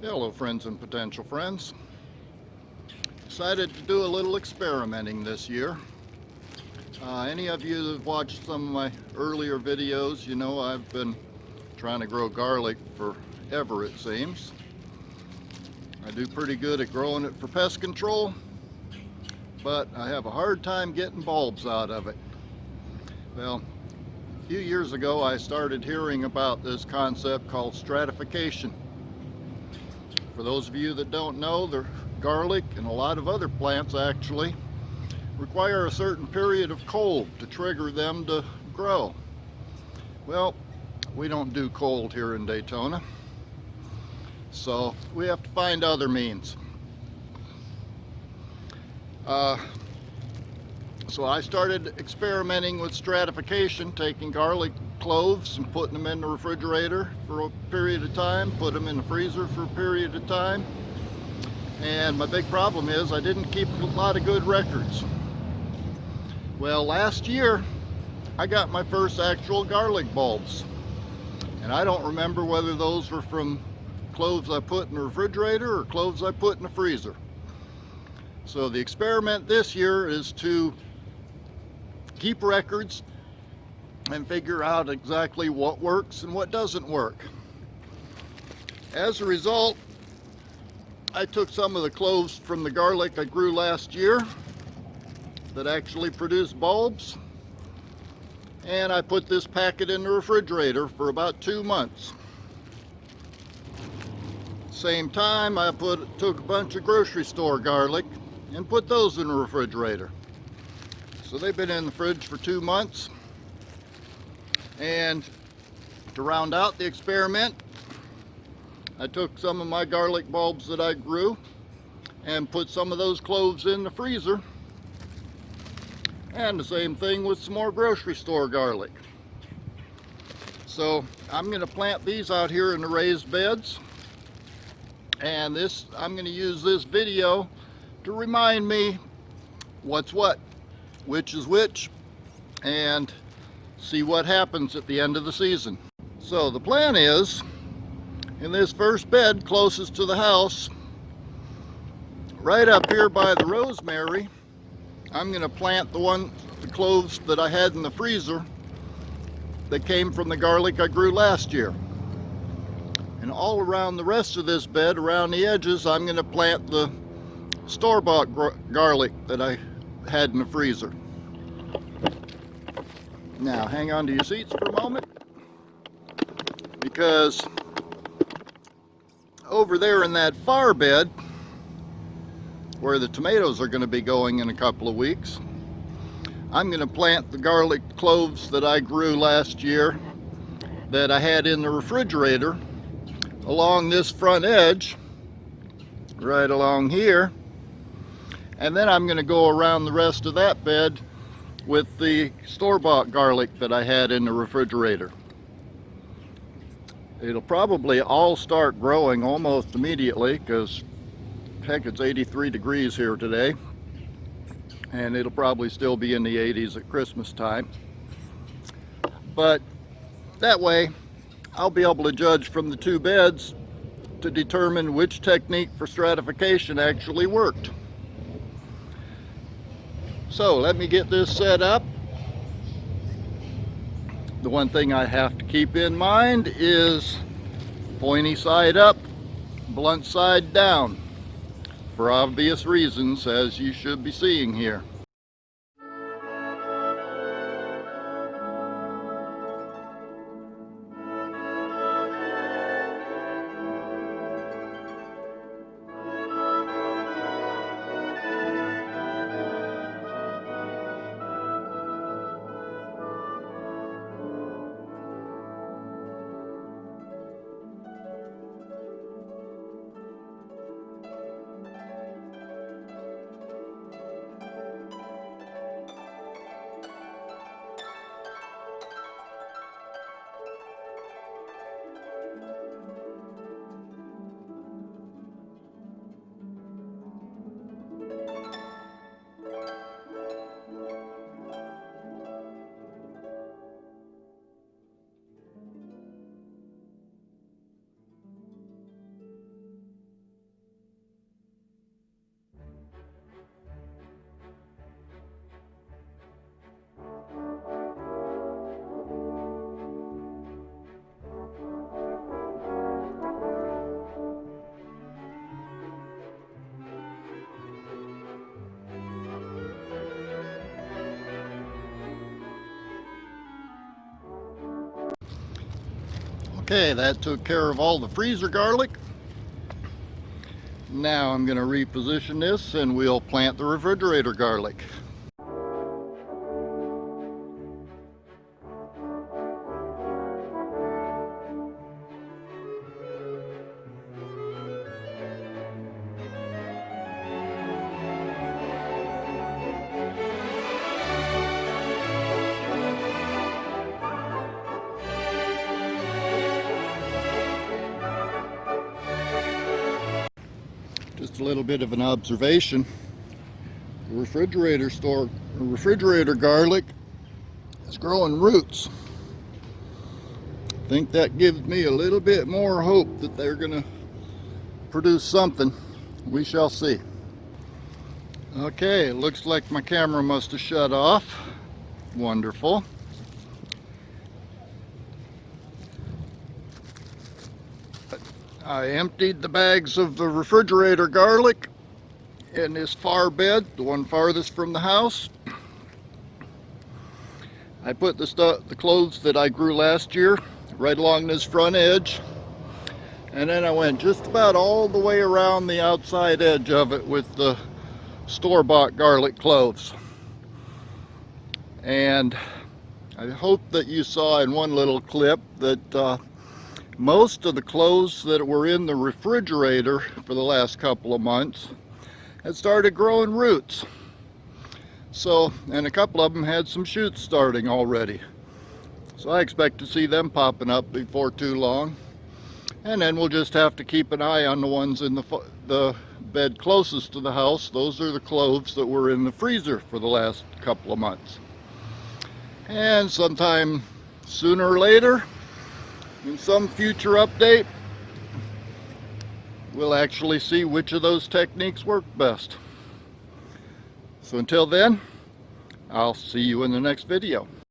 Hello friends and potential friends. Decided to do a little experimenting this year. Any of you that have watched some of my earlier videos, you know I've been trying to grow garlic forever, it seems. I do pretty good at growing it for pest control, but I have a hard time getting bulbs out of it. Well, a few years ago I started hearing about this concept called stratification. For those of you that don't know, the garlic and a lot of other plants actually require a certain period of cold to trigger them to grow. Well, we don't do cold here in Daytona, so we have to find other means. So I started experimenting with stratification, taking garlic cloves and putting them in the refrigerator for a period of time, put them in the freezer for a period of time. And my big problem is I didn't keep a lot of good records. Well, last year I got my first actual garlic bulbs. And I don't remember whether those were from cloves I put in the refrigerator or cloves I put in the freezer. So the experiment this year is to keep records and figure out exactly what works and what doesn't work. As a result, I took some of the cloves from the garlic I grew last year that actually produced bulbs, and I put this packet in the refrigerator for about 2 months. Same time, I took a bunch of grocery store garlic and put those in the refrigerator. So they've been in the fridge for 2 months. And to round out the experiment, I took some of my garlic bulbs that I grew and put some of those cloves in the freezer. And the same thing with some more grocery store garlic. So I'm going to plant these out here in the raised beds. And I'm going to use this video to remind me what's what, which is which, and see what happens at the end of the season. So the plan is, in this first bed closest to the house, right up here by the rosemary, I'm going to plant the cloves that I had in the freezer that came from the garlic I grew last year. And all around the rest of this bed, around the edges, I'm going to plant the store-bought garlic that I had in the freezer. Now, hang on to your seats for a moment, because over there in that far bed, where the tomatoes are going to be going in a couple of weeks, I'm going to plant the garlic cloves that I grew last year that I had in the refrigerator along this front edge, right along here. And then I'm going to go around the rest of that bed with the store-bought garlic that I had in the refrigerator. It'll probably all start growing almost immediately, because heck, it's 83 degrees here today, and it'll probably still be in the 80s at Christmas time. But that way I'll be able to judge from the two beds to determine which technique for stratification actually worked. So let me get this set up. The one thing I have to keep in mind is pointy side up, blunt side down, for obvious reasons, as you should be seeing here. Okay, that took care of all the freezer garlic. Now I'm going to reposition this and we'll plant the refrigerator garlic. Just a little bit of an observation. The refrigerator garlic is growing roots. I think that gives me a little bit more hope that they're going to produce something. We shall see. Okay, it looks like my camera must have shut off. Wonderful. I emptied the bags of the refrigerator garlic in this far bed, the one farthest from the house. I put the cloves that I grew last year right along this front edge, and then I went just about all the way around the outside edge of it with the store-bought garlic cloves. And I hope that you saw in one little clip that most of the cloves that were in the refrigerator for the last couple of months had started growing roots. So, and a couple of them had some shoots starting already. So I expect to see them popping up before too long. And then we'll just have to keep an eye on the ones in the bed closest to the house. Those are the cloves that were in the freezer for the last couple of months. And sometime sooner or later, in some future update, we'll actually see which of those techniques work best. So until then, I'll see you in the next video.